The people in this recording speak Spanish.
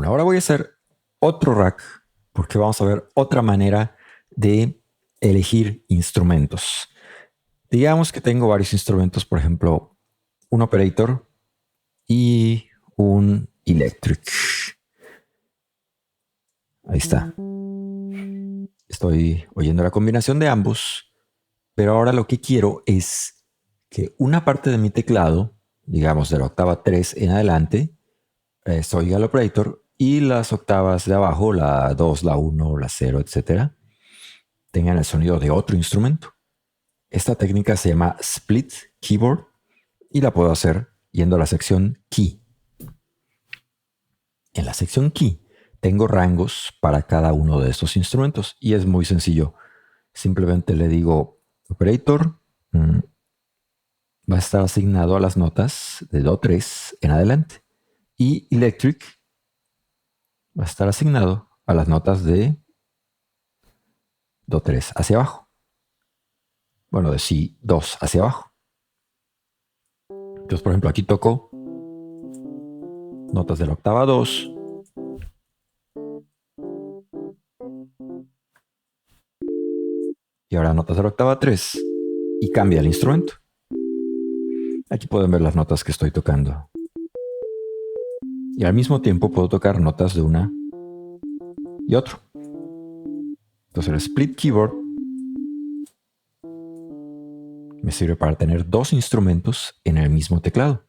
Bueno, ahora voy a hacer otro rack porque vamos a ver otra manera de elegir instrumentos. Digamos que tengo varios instrumentos, por ejemplo, un operator y un electric. Ahí está. Estoy oyendo la combinación de ambos, pero ahora lo que quiero es que una parte de mi teclado, digamos de la octava 3 en adelante, se oiga el operator y las octavas de abajo, la 2, la 1, la 0, etcétera, tengan el sonido de otro instrumento. Esta técnica se llama Split Keyboard y la puedo hacer yendo a la sección Key. En la sección Key tengo rangos para cada uno de estos instrumentos y es muy sencillo. Simplemente le digo operator, va a estar asignado a las notas de Do 3 en adelante y electric va a estar asignado a las notas de Do 3 hacia abajo. Bueno, de Si 2 hacia abajo. Entonces, por ejemplo, aquí toco notas de la octava 2 y ahora notas de la octava 3 y cambia el instrumento. Aquí pueden ver las notas que estoy tocando. Y al mismo tiempo puedo tocar notas de una y otro. Entonces el split keyboard me sirve para tener dos instrumentos en el mismo teclado.